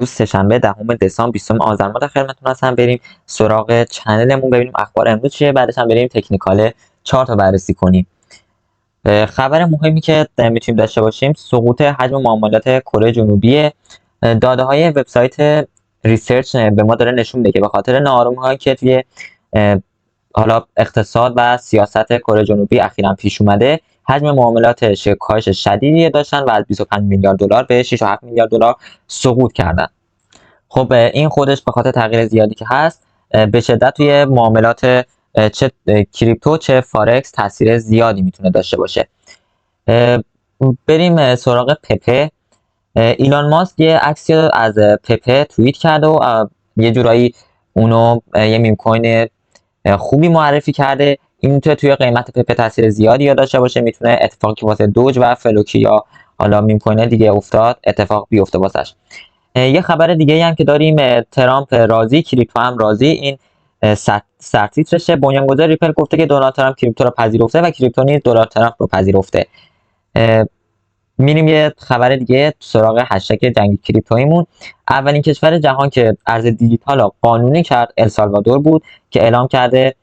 امروز سه‌شنبه 10 دسامبر 20 آذر ماه در خدمتتون هستم. بریم سراغ چنلمون ببینیم اخبار امروز چیه، بعدش هم بریم تکنیکال چارت رو بررسی کنیم. خبر مهمی که میتونیم داشته باشیم سقوط حجم معاملات کره جنوبی. داده های وبسایت ریسرچ به ما داره نشون میده که به خاطر ناآرومی‌هایی که توی حالا اقتصاد و سیاست کره جنوبی اخیراً پیش اومده، حجم معاملات کاهش شدیدی داشتن و از 25 میلیارد دلار به 6.7 میلیارد دلار سقوط کردن. خب این خودش به خاطر تغییر زیادی که هست به شدت توی معاملات چه کریپتو چه فارکس تاثیر زیادی میتونه داشته باشه. بریم سراغ پپه. ایلان ماسک یه عکسی از پپه توییت کرده و یه جورایی اونو یه میم کوین خوبی معرفی کرده. این میتونه توی قیمت پپه تاثیر زیادی داشته باشه، میتونه اتفاقی که واسه دوج و فلوکی یا حالا میم کوین دیگه افتاد اتفاق بیفته واسش. یه خبر دیگه هم که داریم، ترامپ راضی، کریپتو هم راضی. این سرتیترشه. بنیانگذار ریپل گفته که دونالد ترامپ کریپتو رو پذیرفته و کریپتو نیز دونالد ترامپ رو پذیرفته. میریم یه خبر دیگه سراغ هشتگ جنگ کریپتویمون. اولین کشور جهان که ارز دیجیتال رو قانونی کرد السالوادور بود که اعلام کرده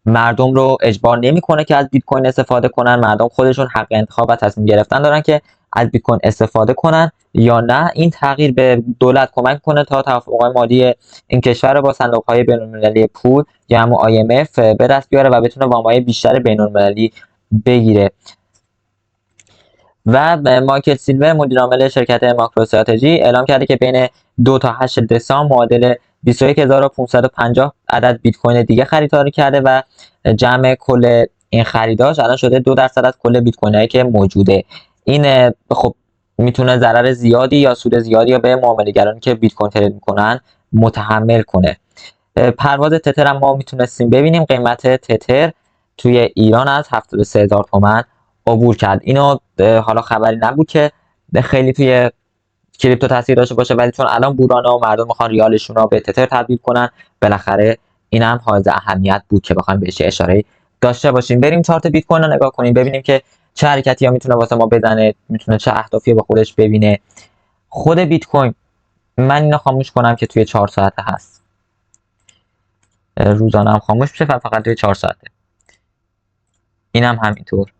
مردم رو اجبار نمیکنه که از بیت کوین استفاده کنن. مردم خودشون حق انتخاب و تصمیم گرفتن دارن که از بیت کوین استفاده کنن یا نه. این تغییر به دولت کمک کنه تا توافقات مالی این کشور رو با صندوق‌های بین‌المللی پول یا همون IMF به دست بیاره و بتونه وام‌های بیشتر بین‌المللی بگیره. و مایکل سیلور مدیر عامل شرکت ماکرو استراتژی اعلام کرده که بین 2 تا 8 دسامبر معادل 21550 عدد بیت کوین دیگه خریداری کرده و جمع کل این خریداش الان شده 2% از کل بیت کوین هایی که موجوده. این خب میتونه ضرر زیادی یا سود زیادی یا به معامله‌گرانی که بیت کوین ترید میکنن متحمل کنه. پرواز تتر هم ما میتونستیم ببینیم. قیمت تتر توی ایران از 73000 تومان عبور کرد. اینو حالا خبری نبود که خیلی توی کریپتو تاثیر داشته باشه، ولی چون الان بورانه و مردم میخوان ریالشون رو به تتر تبدیل کنن، بالاخره اینم حائز اهمیت بود که بخوایم بهش اشاره داشته باشیم. بریم چارت بیت کوین رو نگاه کنیم ببینیم که چه حرکتی ها میتونه واسه ما بزنه، میتونه چه اهدافی به خودش ببینه. خود بیت کوین من اینو خاموش کنم که توی 4 ساعته هست، روزانه هم خاموش میشه فقط توی 4 ساعته. اینم همینطور.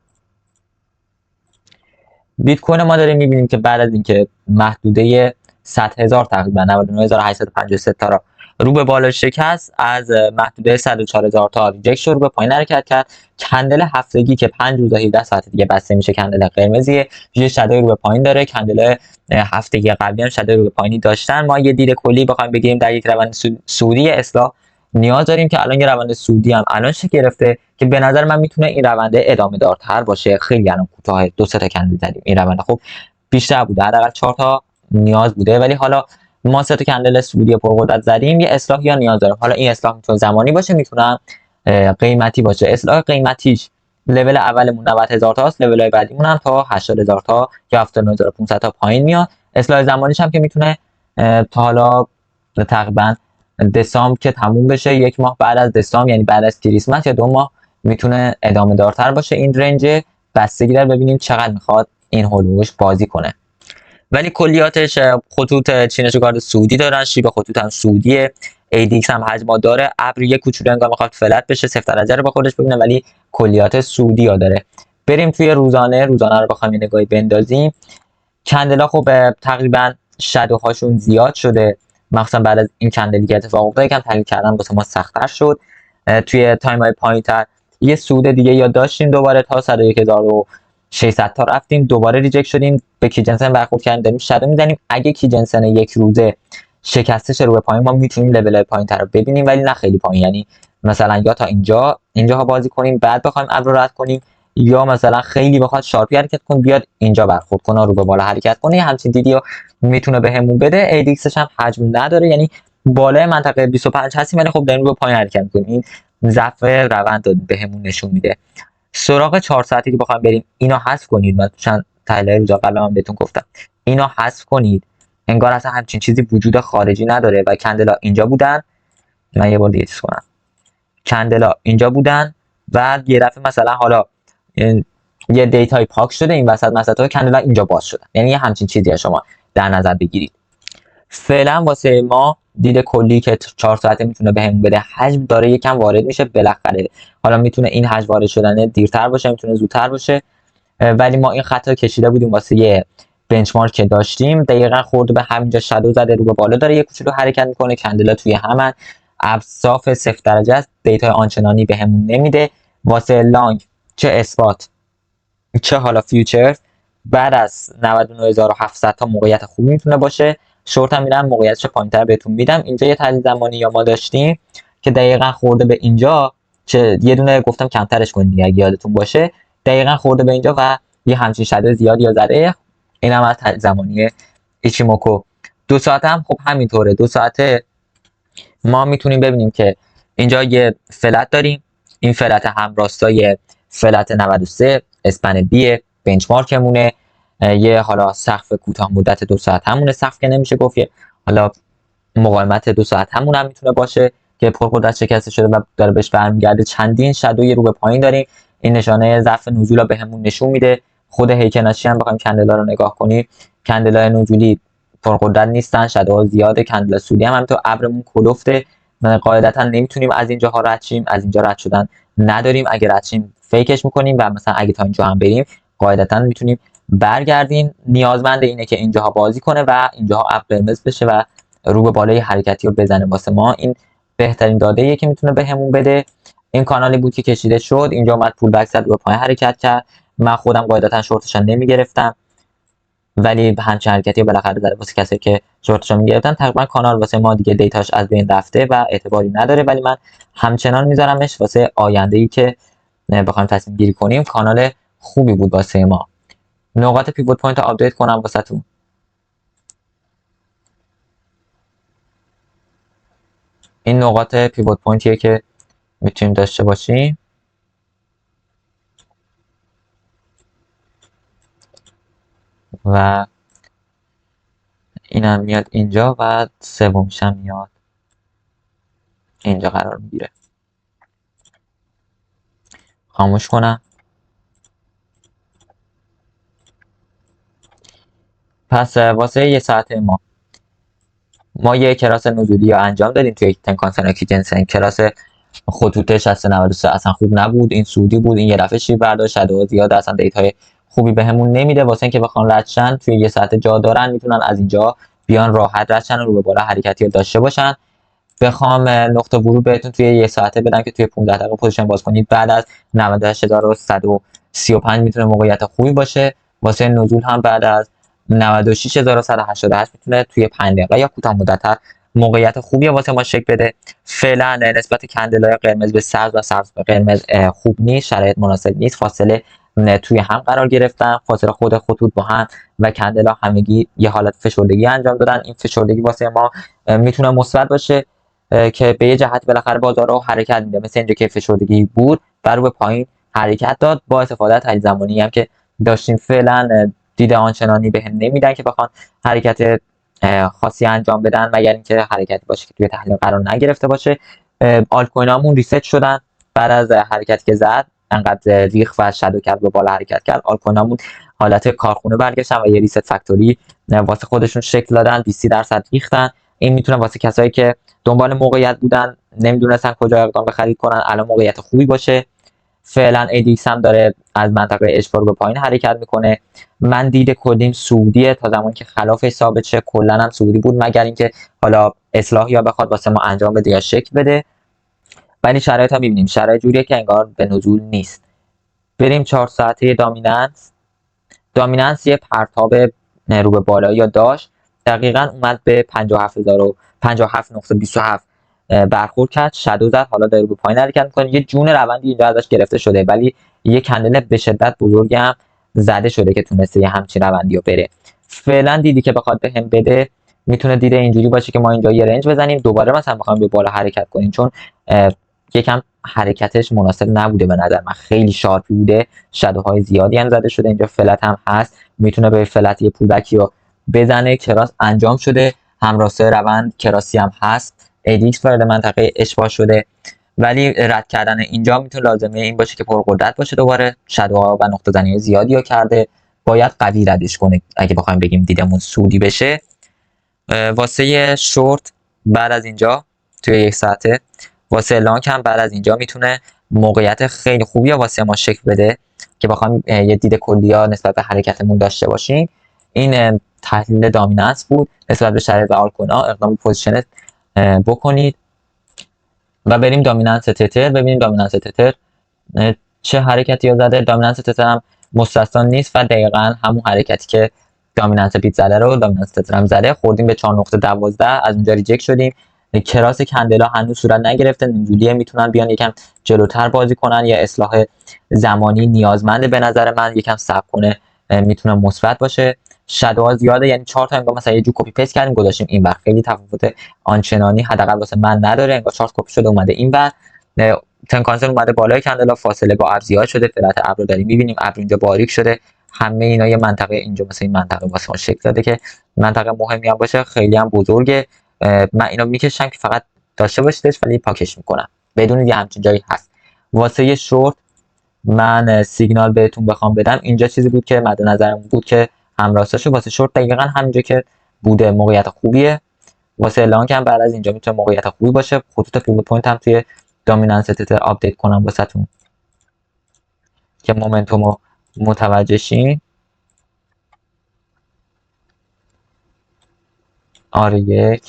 بیت کوین ما داریم میبینیم که بعد از اینکه محدوده 100,000 تقریبا 99853 تا رو به بالا شکست، از محدوده 104,000 تا ریجکت شد، رو به پایین حرکت کرد. کندل هفتگی که 5 روز و 17 ساعت دیگه بسته میشه کندل قرمزیه، یه شادوی رو به پایین داره. کندل هفتگی قبلی هم شادوی رو به پایینی داشتن. ما یه دید کلی بخوایم بگیریم در یک روند سعودی اصلاح نیاز داریم که الان یه روند سعودی هم الان شکل گرفته که به نظر من میتونه این روند ادامه دارتر باشه. خیلی الان کوتاه 2-3 تا کندل زدیم، این روند خب بیشتر بوده، حداقل 4 تا نیاز بوده، ولی حالا ما 3 تا کندل سعودی پرقدرت زدیم. یه اصلاح یا نیاز داریم. حالا این اصلاح میتونه زمانی باشه، میتونه قیمتی باشه. اصلاح قیمتیش لول اولمون 90,000 تاست، لول بعدیمون هم تا 80,000 تا یا 79,500 تا پایین میاد. اصلاح زمانیش هم که میتونه تا حالا تقریبا دسامبر که تموم بشه، 1 ماه بعد از دسامبر یعنی بعد از کریسمس یا 2 ماه میتونه ادامه دارتر باشه. این رنج بستگی داره ببینیم چقدر میخواد این هولوش بازی کنه، ولی کلیاتش خطوط چینش و گارد سعودی دارن، شیب خطوط هم سعودیه، ADX هم حجم داره. ابر یک کوچولو انگار میخواد فلت بشه، 0 درجه رو با خودش ببینه، ولی کلیات سعودی ها داره. بریم توی روزانه رو بخوایم یه نگاهی بندازیم. کندلا خب تقریبا شادوهاشون زیاد شده، مخصوصا بعد از این کندلی که اتفاق افتاد یکم تحلیل کردن واسه ما سخت‌تر شد. توی تایم های پایین‌تر یه سود دیگه یا داشتیم دوباره تا 101,600 تا رفتیم، دوباره ریجکت شدیم، به کی جنسن برخورد کردیم، داریم شادو میزنیم. اگه کی جنسن یک روزه شکستش رو به پایین، ما میتونیم لول پایین‌تر رو ببینیم، ولی نه خیلی پایین، یعنی مثلا یا تا اینجاها بازی کنیم بعد بخوایم ابر رو رد کنیم، یا مثلا خیلی بخواد شارپی حرکت کنه بیاد اینجا برخورد کنه رو به بالا حرکت کنه. همچین دیدی میتونه بهمون بده. ADXش هم حجم نداره، یعنی بالای منطقه 25 هستیم ولی خب داریم رو به پایین حرکت می‌کنیم. این ضعف روند بهمون نشون میده. سراغ 4 ساعتی که بخوایم بریم، اینا حذف کنید. من چند تحلیل روزا قبل هم بهتون گفتم اینا حذف کنید، انگار اصلا همچین چیزی وجود خارجی نداره. و کندلا اینجا بودن، من یه بار دیگه چیز کنم، کندلا اینجا بودن و یه دفعه مثلا حالا یه دیتای پاک شده این وسط، مثلا کندلا اینجا باز شده، یعنی یه همچین چیزیه شما در نظر بگیرید. فعلا واسه ما دید کلی که 4 ساعته میتونه بهمون بده حجم داره یکم وارد میشه بالاخره. حالا میتونه این حجم وارد شدن دیرتر باشه، میتونه زودتر باشه، ولی ما این خط رو کشیده بودیم واسه یه بنچمارک که داشتیم. دقیقا خورده به همینجا شادو زده، رو به بالا داره یه کوچولو حرکت میکنه، کندلا توی همن، ابصاف 0 درجه است، دیتا آنچنانی بهمون نمیده. واسه لانگ چه اثبات چه حالا فیوچر بعد از 99700 تا موقعیت خوبی میتونه باشه. شورت هم میرم موقعیتش پایینتر بهتون میدم. اینجا یه تحلیل زمانی یا ما داشتیم که دقیقا خورده به اینجا، چه یه دونه گفتم کمترش کنید دیگه اگه یادتون باشه، دقیقا خورده به اینجا و یه همچین شده زیادی یا زده. این هم از تحلیل زمانی ایچیموکو. 2 ساعت هم خب همینطوره. 2 ساعته ما میتونیم ببینیم که اینجا یه فلت داریم، این فلت هم راستای فلت 93 اسپن بیه بنچمارکمونه، یه حالا سقف کوتاه مدت 2 ساعت همونه، سقف که نمیشه گفت، حالا مقاومت 2 ساعت همون هم میتونه باشه که پرقدرت شکسته شده و داره بهش برمیگرده. چندین شادوی رو به پایین داریم، این نشانه ضعف نزول رو بهمون نشون میده. خود هیکناشی هم بخوایم کندلا رو نگاه کنیم، کندلای نزولی پرقدرت نیستن، شادوها زیاده، کندلا سودی هم همینطور، ابرمون کلفته، قاعدتا نمیتونیم از اینجاها رد شیم، از اینجا رد شدن نداریم، اگه رد شیم فیکش میکنیم و مثلا اگه تا اینجا هم بریم قاعدتا میتونیم برگردیم. نیازمند اینه که اینجاها بازی کنه و اینجاها ابر قرمز بشه و رو به بالای حرکتی رو بزنه. واسه ما این بهترین داده ایه که میتونه بهمون بده. این کانالی بود که کشیده شد، اینجا اومد پول بک زد رو به پایین حرکت کرد. من خودم قاعدتا شورتش نمیگرفتم، ولی همچین حرکتی بالاخره داره واسه کسی که شورتش میگرفتن. تقریبا کانال واسه ما دیگه دیتاش از بین رفته و اعتباری نداره، ولی من همچنان میذارمش واسه آینده ای که بخوایم تصمیم گیری کنیم. کانال خوبی بود واسه ما. نقاط پیوت پوینت رو آپدیت کنم واسهتون. این نقاط پیوت پوینتیه که میتونیم داشته باشیم و اینم میاد اینجا و سومیش هم میاد اینجا قرار میگیره. خاموش کنم. پس واسه یه ساعت ما یه کلاس نزولی رو انجام دادیم توی تنکان سناکی جنسن. کلاس خطوط 6093 اصلا خوب نبود، این سعودی بود، این یه دفعه شیر برداشت، شادوها زیاد، اصلا دیتای خوبی بهمون نمیده. واسه اینکه بخوان ردشن توی یه ساعت جا دارن، میتونن از اینجا بیان راحت ردشن و رو به بالا حرکتی رو داشته باشن. بخوام نقطه ورود بهتون توی یه ساعته بدم که توی 15 دقیقه پوزیشن باز کنید بعد از 98135 میتونه موقعیت خوبی باشه. واسه نزول هم بعد از 96188 میتونه توی 5 دقیقه یا کوتاه مدت‌تر موقعیت خوبی واسه ما شکل بده. فعلا نسبت کندلای قرمز به سبز و سبز به قرمز خوب نیست، شرایط مناسب نیست، فاصله توی هم قرار گرفتن، فاصله خود خطوط با هم و کندلا همگی یه حالت فشردگی انجام دادن. این فشردگی واسه ما میتونه مثبت باشه که به یه جهت بالاخره بازار رو حرکت میده، مثل اینجا که فشردگی بود بر به پایین حرکت داد با استفاده از تحلیل زمانی هم که داشتیم. فعلا دید آنچنانی بهم نمیدن که بخوان حرکت خاصی انجام بدن، مگر اینکه حرکتی باشه که توی تحلیل قرار نگرفته باشه. آلت کوینامون ریست شدن بعد از حرکتی که زد، انقدر ریخ و شادو کرد به بالا حرکت کرد. آلت کوینامون حالت کارخونه برگشتن و یه ریست فکتوری واسه خودشون شکل دادن، 20% ریختن. این میتونه واسه کسایی که دنبال موقعیت بودن نمیدونستن کجا اقدام به خرید کنن الان موقعیت خوبی باشه. فعلا ADX هم داره از منطقه اشبار به پایین حرکت میکنه. من دید کلیم سعودیه تا زمانی که خلافش ثابت شه، کلا هم سعودی بود، مگر اینکه حالا اصلاح یا بخواد واسه ما انجام بده یا شکل بده. ولی شرایط ها میبینیم شرایط جوریه که انگار به نزول نیست. بریم 4 ساعته دامیننس یه پرتاب رو به بالا داشت، دقیقا اومد به 57.27 برخورد کرد، شادو زد، حالا داره رو به پایین حرکت میکنه. یه جون روندی اینجا ازش گرفته شده، ولی یه کندل به شدت بزرگی هم زده شده که تونسته یه همچین روندی رو بره. فعلا دیدی که بخواد بهم بده میتونه دیده اینجوری باشه که ما اینجا یه رنج بزنیم، دوباره مثلا بخوایم به بالا حرکت کنیم، چون یکم حرکتش مناسب نبوده به نظر من، خیلی شارپی بوده، شادوهای زیادی هم زده شده. اینجا فلت هم هست، میتونه به فلت یه پولبکی رو بزنه. کراس انجام شده، همراسته روند کراسی هم هست، ADX وارد منطقه اشباع شده، ولی رد کردن اینجا میتونه لازمه این باشه که پرقدرت باشه. دوباره شادوها و نقطه زنی زیادی رو کرده، باید قوی ردش کنه اگه بخوایم بگیم دیدمون سودی بشه. واسه شورت بعد از اینجا توی 1 ساعته، واسه لانگ هم بعد از اینجا میتونه موقعیت خیلی خوبی واسه ما شکل بده که بخوایم یه دید کلی‌ها نسبت به حرکتمون داشته باشیم. این تحلیل دامیننس بود نسبت به شرایط و آلت‌کوین‌ها. اقدام پوزیشن بکنید و بریم دامیننس تتر ببینیم دامیننس تتر چه حرکتی زده. دامیننس تتر هم مستثنا نیست و دقیقاً همون حرکتی که دامیننس بیت زده رو دامیننس تتر هم زده. خوردیم به 4.12، از اونجا ریجکت شدیم. کراس کندلا هنوز صورت نگرفته، نزولیه، میتونن بیان یکم جلوتر بازی کنن یا اصلاح زمانی نیازمنده. به نظر من یکم صبر کنه میتونه مثبت باشه. شادوها زیاده، یعنی 4 تا انگار مثلا یه جو کپی پیست کردیم گذاشتیم این بر، خیلی تفاوت آنچنانی حداقل واسه من نداره. انگار چارت کپی شده اومده این بر، تنکانسل اومده بالای کندلا، فاصله با ابر زیاد شده، فلت ابر رو داریم میبینیم، ابر اینجا باریک شده. همه اینا یه منطقه اینجا مثلا این منطقه واسه ما شکل داده که منطقه مهمی هم باشه، خیلی هم بزرگه. من اینو میکشم که فقط داشته باشیدش ولی پاکش میکنم بدون یه همچین جایی هست. واسه شورت من سیگنال بهتون بخوام بدم اینجا چیزی بود که مد نظرم بود که همراستاشه. واسه شورت دقیقاً همینجا که بوده موقعیت خوبیه. واسه لانگ هم بعد از اینجا میتونه موقعیت خوبی باشه. خطوط پیوت پوینت هم توی دامیننس تتر آپدیت کنم واسهتون که مومنتوم رو متوجه شین. R1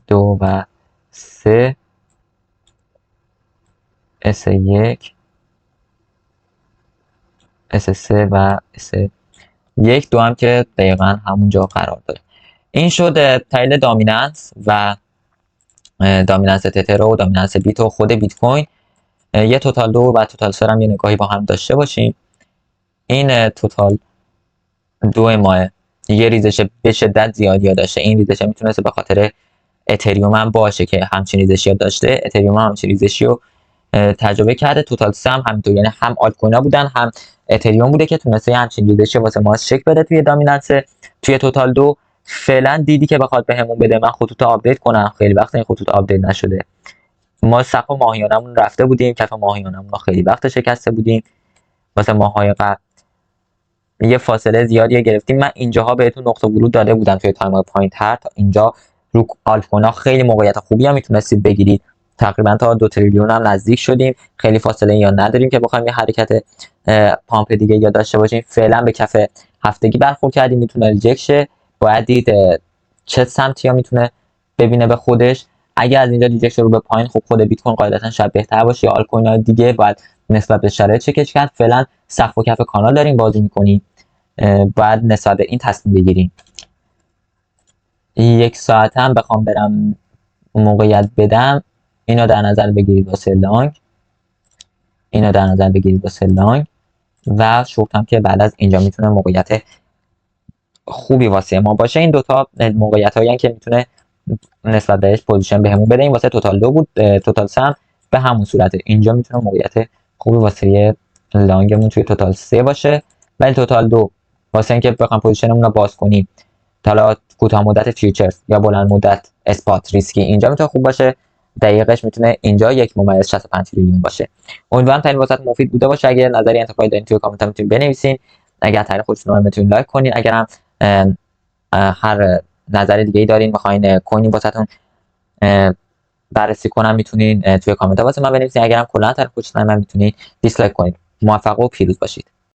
2 و 3 S1 S3 و S1 2 هم که دقیقا همونجا قرار داره. این شد تحلیل دامیننس و دامیننس تتر و دامیننس بیت و خود بیت کوین. یه توتال 2 و توتال 3 هم یه نگاهی با هم داشته باشیم. این توتال 2 ماه یه ریزش به شدت زیادی داشته. این ریزش میتونسته به خاطر اتریوم هم باشه که همچین ریزشی داشته. اتریوم هم همچین ریزشی رو تجربه کرده. توتال 3 هم همینطور، یعنی هم آلت‌کوینا بودن هم اتریوم بوده که تونسته همچین ریزشی واسه ما شکل بده توی دامیننس. توی توتال 2 فعلا دیدی که بخواد بهمون بده. من خطوط آپدیت کنم، خیلی وقت این خطوط آپدیت نشده. ما سقف ماهیانمون رفته بودیم، کف ماهیانمون رو خیلی وقت شکسته بودیم. واسه ماهای قبل یه فاصله زیادی گرفتیم. من اینجاها بهتون نقطه ورود داده بودم توی تایم پایین‌تر. تا اینجا رو آلت‌کوینا خیلی موقعیت خوبی هم میتونستید بگیرید. تقریبا تا 2 تریلیون هم نزدیک شدیم. خیلی فاصله یا نداریم که بخوایم یه حرکت پامپ دیگه یا داشته باشیم. فعلا به کف هفتگی برخورد کردیم، میتونه ریجکت شه. باید دید چه سمتی ها میتونه ببینه به خودش. اگه از اینجا ریجکت رو به پایین، خب خود بیت کوین قاعدتا شاید بهتر باشه. آلت‌کوین های دیگه باید نسبت به شرایط چکش کرد. فعلا سقف و کف کانال داریم بازی میکنیم، باید نسبت به این تصمیم بگیریم. 1 ساعت هم بخوام برم موقعیت بدم، اینو در نظر بگیرید واسه لانگ، اینو در نظر بگیرید واسه لانگ و شورت هم که بعد از اینجا میتونه موقعیت خوبی واسه ما باشه. این دوتا موقعیت هایی که میتونه نسبت بهش پوزیشن بهمون بده. این واسه توتال 2 بود. توتال 3 هم به همون صورته. اینجا میتونه موقعیت خوبی واسه لانگمون توی توتال 3 باشه. ولی توتال 2 واسه اینکه بخوام پوزیشنمون رو باز کنیم، حالا کوتاه مدت فیوچرز یا بلند مدت اسپات ریسکی، اینجا میتونه خوب باشه. دقیقش میتونه اینجا 1.65 تریلیون باشه. امیدوارم تحلیل واسهتون مفید بوده باشه. اگه نظری انتقادی دارین توی کامنت میتونید بنویسین. اگر تحلیل خودتون رو میتونید لایک کنین. اگر هم هر نظر دیگه ای دارین میخواین کوینی واسهتون بررسی کنم، میتونین توی کامنت واسه من بنویسین. اگر هم کلا تحلیل خودتون من میتونید دیسلایک کنین. موفق و پیروز باشید.